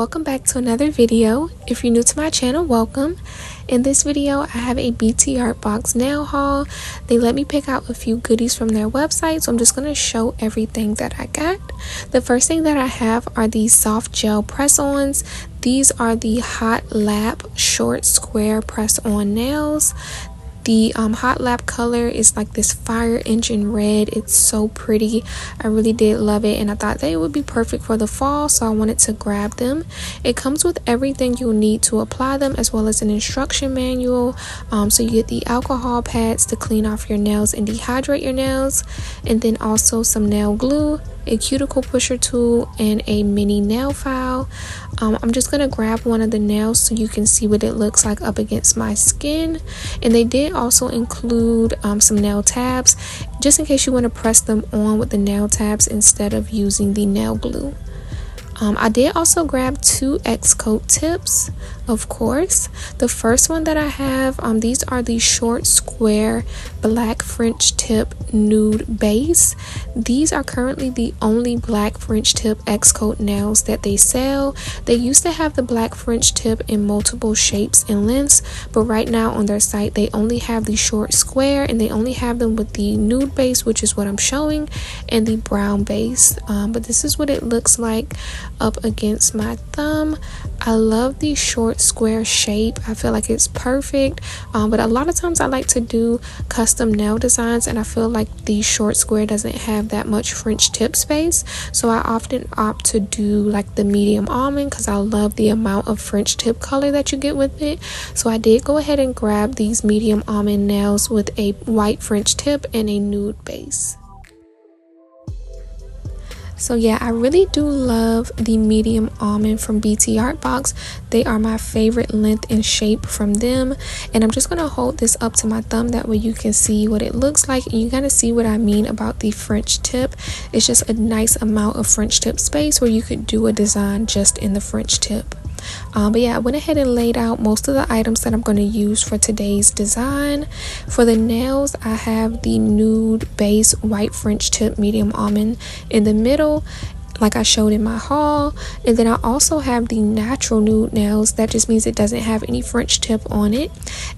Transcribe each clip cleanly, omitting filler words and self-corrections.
welcome back to another video. If you're new to my channel, welcome. In this video, I have a BTArtbox nail haul. They let me pick out a few goodies from their website, so I'm just going to show everything that I got. The first thing that I have are these soft gel press-ons. These are the Hot Lap short square press-on nails. The Hot Lap color is like this fire engine red. It's so pretty. I really did love it, and I thought they would be perfect for the fall, so I wanted to grab them. It comes with everything you'll need to apply them, as well as an instruction manual. So you get the alcohol pads to clean off your nails and dehydrate your nails, and then also some nail glue, a cuticle pusher tool, and a mini nail file. I'm just gonna grab one of the nails so you can see what it looks like up against my skin. And they did also include some nail tabs, just in case you want to press them on with the nail tabs instead of using the nail glue. I did also grab two X-coat tips, of course. The first one that I have, these are the short square black French tip nude base. These are currently the only black French tip X-coat nails that they sell. They used to have the black French tip in multiple shapes and lengths, but right now on their site they only have the short square, and they only have them with the nude base, which is what I'm showing, and the brown base. But this is what it looks like up against my thumb. I love the short square shape. I feel like it's perfect, but a lot of times I like to do custom nail designs, and I feel like the short square doesn't have that much French tip space, so I often opt to do like the medium almond because I love the amount of French tip color that you get with it. So I did go ahead and grab these medium almond nails with a white French tip and a nude base. So yeah, I really do love the medium almond from BTArtbox. They are my favorite length and shape from them, and I'm just gonna hold this up to my thumb, that way you can see what it looks like and you kind of see what I mean about the French tip. It's just a nice amount of French tip space where you could do a design just in the French tip. But yeah, I went ahead and laid out most of the items that I'm going to use for today's design. For the nails, I have the nude base white French tip medium almond in the middle, like I showed in my haul, and then I also have the natural nude nails. That just means it doesn't have any French tip on it.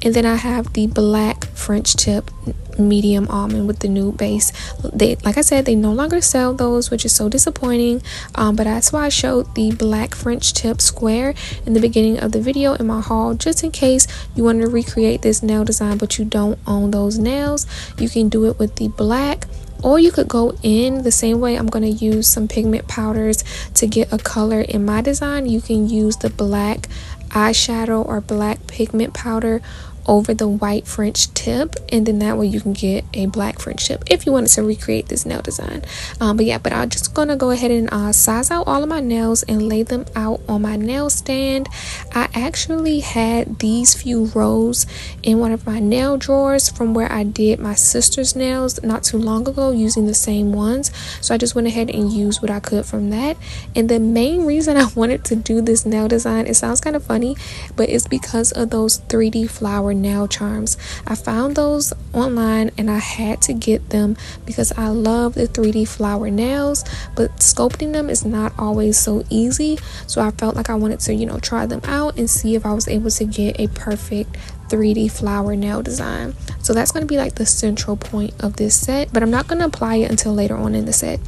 And then I have the black French tip medium almond with the nude base. They, like I said, they no longer sell those, which is so disappointing, but that's why I showed the black French tip square in the beginning of the video in my haul, just in case you want to recreate this nail design but you don't own those nails. You can do it with the black, or you could go in the same way. I'm going to use some pigment powders to get a color in my design. You can use the black eyeshadow or black pigment powder over the white French tip, and then that way you can get a black French tip if you wanted to recreate this nail design. But I'm just gonna go ahead and size out all of my nails and lay them out on my nail stand. I actually had these few rows in one of my nail drawers from where I did my sister's nails not too long ago using the same ones, so I just went ahead and used what I could from that. And the main reason I wanted to do this nail design, it sounds kind of funny, but it's because of those 3D flower nail charms. I found those online and I had to get them because I love the 3D flower nails, but sculpting them is not always so easy, so I felt like I wanted to try them out and see if I was able to get a perfect 3D flower nail design. So that's going to be like the central point of this set, but I'm not going to apply it until later on in the set.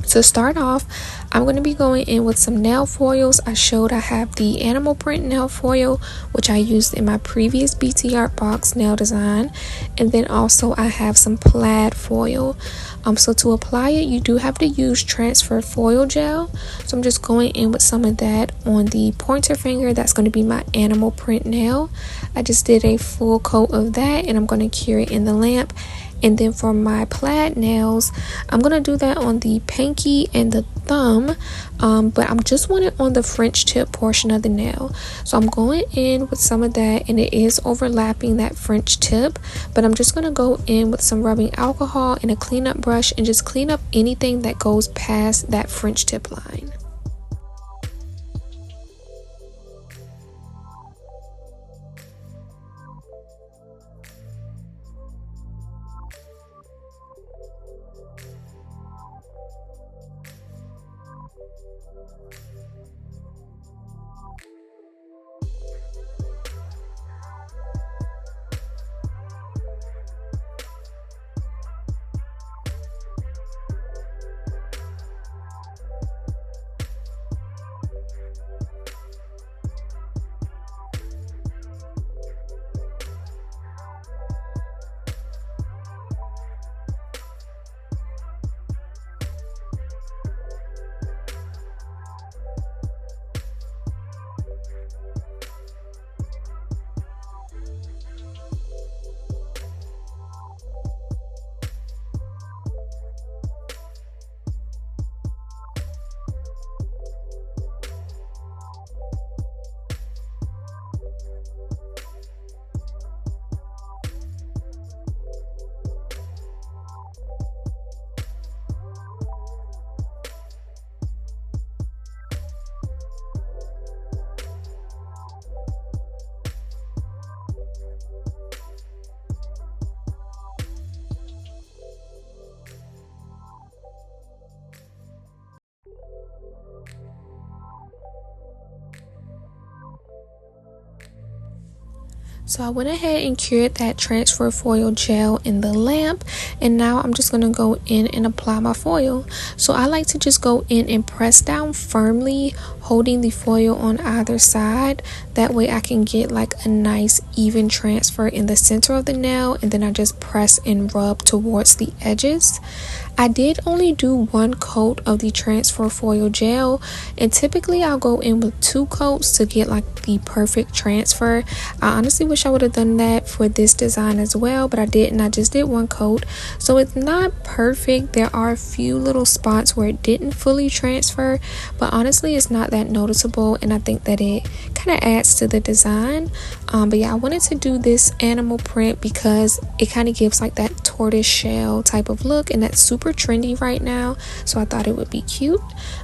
To start off, I'm going to be going in with some nail foils. I have the animal print nail foil, which I used in my previous BTArtbox nail design, and then also I have some plaid foil. So to apply it, you do have to use transfer foil gel. So I'm just going in with some of that on the pointer finger. That's going to be my animal print nail. I just did a full coat of that, and I'm going to cure it in the lamp. And then for my plaid nails, I'm going to do that on the pinky and the thumb, but I'm just want it on the French tip portion of the nail. So I'm going in with some of that, and it is overlapping that French tip, but I'm just going to go in with some rubbing alcohol and a cleanup brush and just clean up anything that goes past that French tip line. So I went ahead and cured that transfer foil gel in the lamp, and now I'm just going to go in and apply my foil. So I like to just go in and press down firmly, holding the foil on either side. That way I can get like a nice even transfer in the center of the nail, and then I just press and rub towards the edges. I did only do one coat of the transfer foil gel, and typically I'll go in with 2 coats to get like the perfect transfer. I honestly wish I would have done that for this design as well, but I didn't. I just did 1 coat, so it's not perfect. There are a few little spots where it didn't fully transfer, but honestly it's not that noticeable, and I think that it kind of adds to the design. But yeah, I wanted to do this animal print because it kind of gives like that tortoise shell type of look, and that's super trendy right now, so I thought it would be cute.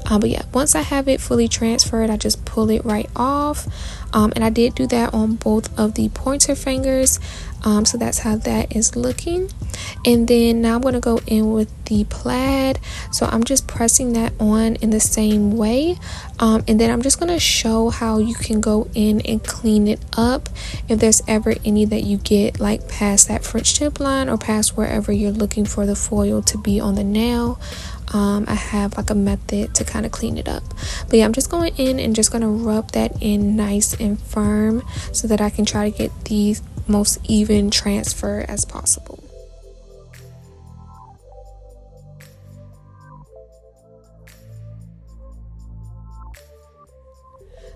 But yeah, once I have it fully transferred, I just pull it right off, and I did do that on both of the pointer fingers. So that's how that is looking. And then now I'm going to go in with the plaid, so I'm just pressing that on in the same way, and then I'm just going to show how you can go in and clean it up if there's ever any that you get like past that French tip line or past wherever you're looking for the foil to be on the nail. I have like a method to kind of clean it up. But yeah, I'm just going in and just going to rub that in nice and firm so that I can try to get the most even transfer as possible.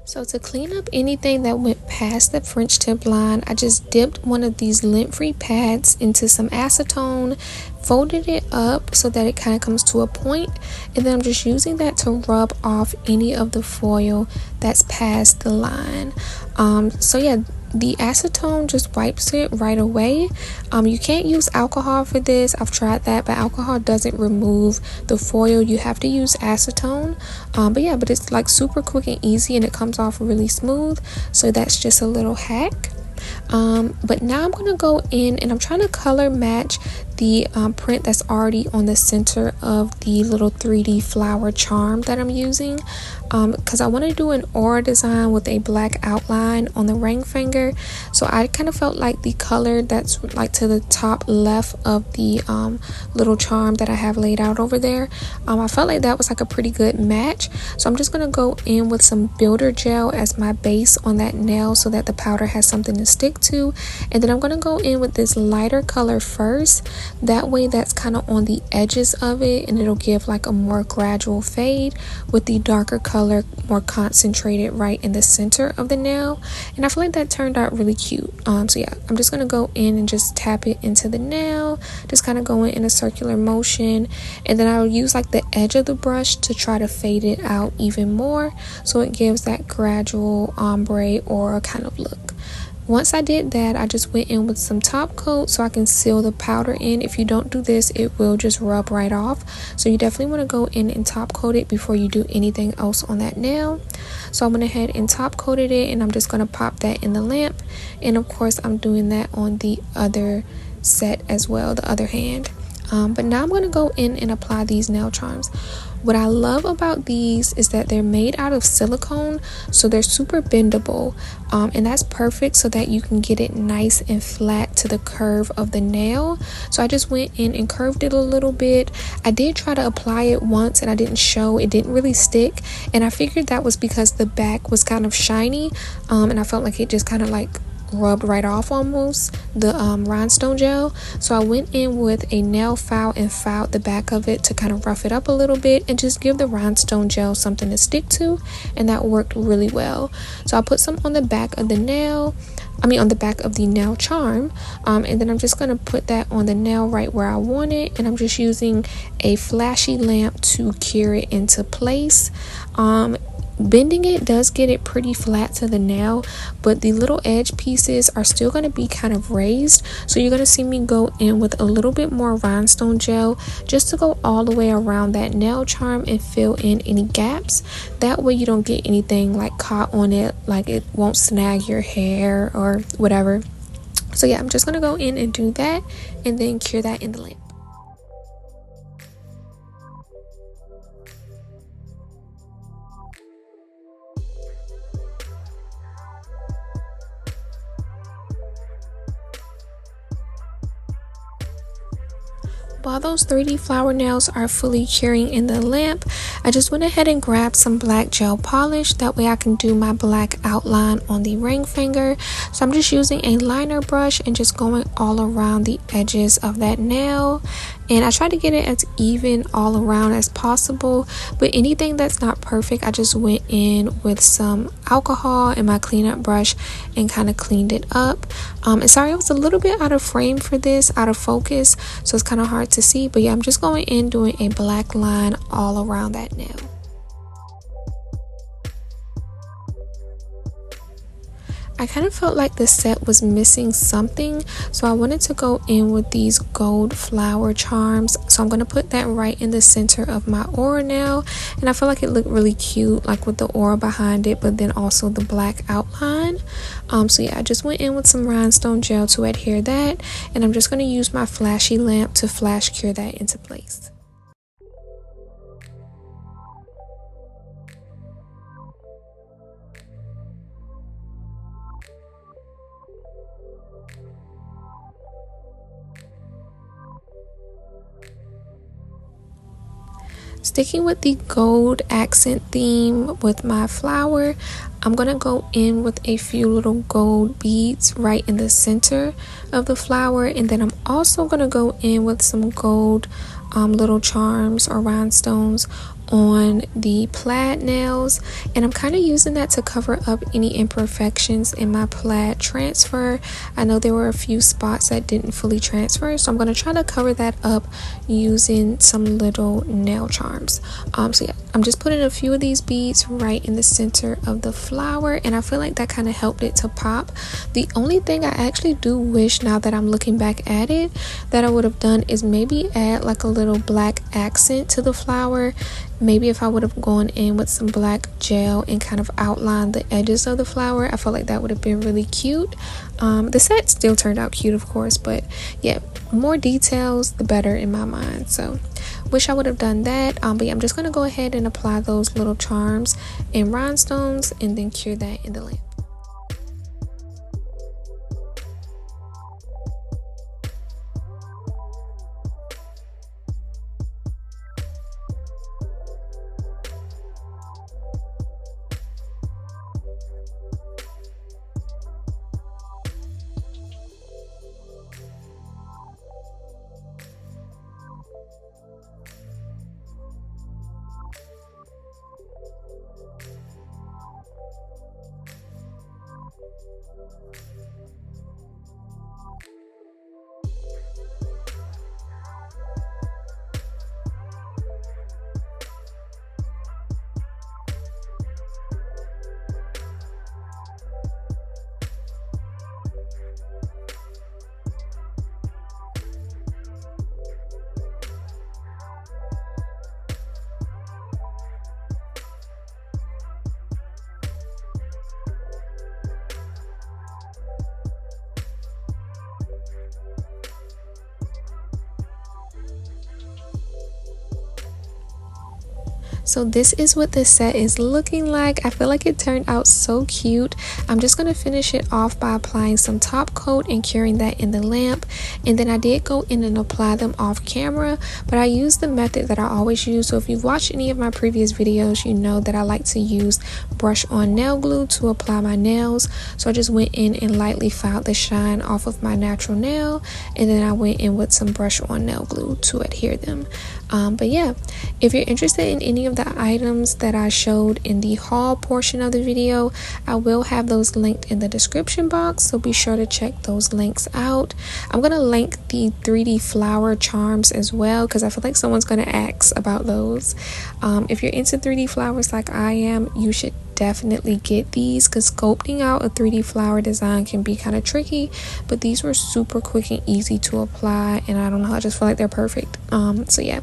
So to clean up anything that went past the French tip line, I just dipped one of these lint-free pads into some acetone, folded it up so that it kind of comes to a point, and then I'm just using that to rub off any of the foil that's past the line. So yeah, the acetone just wipes it right away. You can't use alcohol for this. I've tried that, but alcohol doesn't remove the foil. You have to use acetone. But it's like super quick and easy, and it comes off really smooth. So that's just a little hack. But now I'm gonna go in and I'm trying to color match the print that's already on the center of the little 3D flower charm that I'm using, because I want to do an aura design with a black outline on the ring finger. So I kind of felt like the color that's like to the top left of the little charm that I have laid out over there, I felt like that was like a pretty good match. So I'm just gonna go in with some builder gel as my base on that nail so that the powder has something to stick to, and then I'm gonna go in with this lighter color first. That way that's kind of on the edges of it, and it'll give like a more gradual fade, with the darker color more concentrated right in the center of the nail. And I feel like that turned out really cute. So yeah, I'm just gonna go in and just tap it into the nail, just kind of going in a circular motion, and then I'll use like the edge of the brush to try to fade it out even more so it gives that gradual ombre or kind of look. Once I did that, I just went in with some top coat so I can seal the powder in. If you don't do this, it will just rub right off. So you definitely want to go in and top coat it before you do anything else on that nail. So I went ahead and top coated it, and I'm just going to pop that in the lamp. And of course, I'm doing that on the other set as well, the other hand. But now I'm going to go in and apply these nail charms. What I love about these is that they're made out of silicone, so they're super bendable, and that's perfect so that you can get it nice and flat to the curve of the nail. So I just went in and curved it a little bit. I did try to apply it once and I didn't show, it didn't really stick, and I figured that was because the back was kind of shiny, and I felt like it just kind of like rubbed right off almost the rhinestone gel. So I went in with a nail file and filed the back of it to kind of rough it up a little bit and just give the rhinestone gel something to stick to, and that worked really well. So I put some on the back of the nail, on the back of the nail charm, and then I'm just going to put that on the nail right where I want it, and I'm just using a flashy lamp to cure it into place. Bending it does get it pretty flat to the nail, but the little edge pieces are still going to be kind of raised, so you're going to see me go in with a little bit more rhinestone gel just to go all the way around that nail charm and fill in any gaps. That way you don't get anything like caught on it, like it won't snag your hair or whatever. So yeah, I'm just going to go in and do that and then cure that in the lamp. While those 3D flower nails are fully curing in the lamp, I just went ahead and grabbed some black gel polish. That way I can do my black outline on the ring finger. So I'm just using a liner brush and just going all around the edges of that nail. And I try to get it as even all around as possible, but anything that's not perfect, I just went in with some alcohol and my cleanup brush and kind of cleaned it up. And sorry, I was a little bit out of frame for this, out of focus, so it's kind of hard to see, but yeah, I'm just going in doing a black line all around that nail. I kind of felt like the set was missing something, so I wanted to go in with these gold flower charms. So I'm going to put that right in the center of my aura nail, and I feel like it looked really cute, like with the aura behind it, but then also the black outline. So yeah, I just went in with some rhinestone gel to adhere that, and I'm just going to use my flashy lamp to flash cure that into place. Sticking with the gold accent theme with my flower, I'm going to go in with a few little gold beads right in the center of the flower, and then I'm also going to go in with some gold little charms or rhinestones on the plaid nails, and I'm kind of using that to cover up any imperfections in my plaid transfer. I know there were a few spots that didn't fully transfer, so I'm going to try to cover that up using some little nail charms. So yeah, I'm just putting a few of these beads right in the center of the flower, and I feel like that kind of helped it to pop. The only thing I actually do wish, now that I'm looking back at it, that I would have done is maybe add like a little black accent to the flower. Maybe if I would have gone in with some black gel and kind of outlined the edges of the flower, I felt like that would have been really cute. The set still turned out cute, of course, but yeah, more details the better in my mind. So wish I would have done that. But yeah, I'm just going to go ahead and apply those little charms and rhinestones and then cure that in the lamp. So this is what the set is looking like. I feel like it turned out so cute. I'm just going to finish it off by applying some top coat and curing that in the lamp. And then I did go in and apply them off camera, but I used the method that I always use. So if you've watched any of my previous videos, you know that I like to use brush on nail glue to apply my nails. So I just went in and lightly filed the shine off of my natural nail, and then I went in with some brush on nail glue to adhere them. But yeah, if you're interested in any of the items that I showed in the haul portion of the video, I will have those linked in the description box, so be sure to check those links out. I'm gonna link the 3D flower charms as well, because I feel like someone's gonna ask about those. If you're into 3D flowers like I am, you should definitely get these, because sculpting out a 3D flower design can be kind of tricky, but these were super quick and easy to apply, and I don't know, I just feel like they're perfect. So yeah,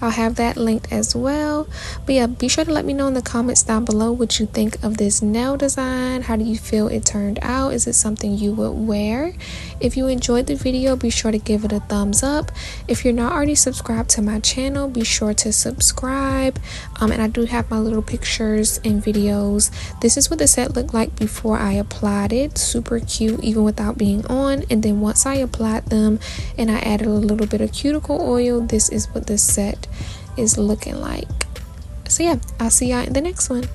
I'll have that linked as well. But yeah, be sure to let me know in the comments down below what you think of this nail design. How do you feel it turned out? Is it something you would wear? If you enjoyed the video, be sure to give it a thumbs up. If you're not already subscribed to my channel, be sure to subscribe. And I do have my little pictures and videos oils. This is what the set looked like before I applied it. Super cute even without being on. And then once I applied them and I added a little bit of cuticle oil, this is what the set is looking like. So yeah, I'll see y'all in the next one.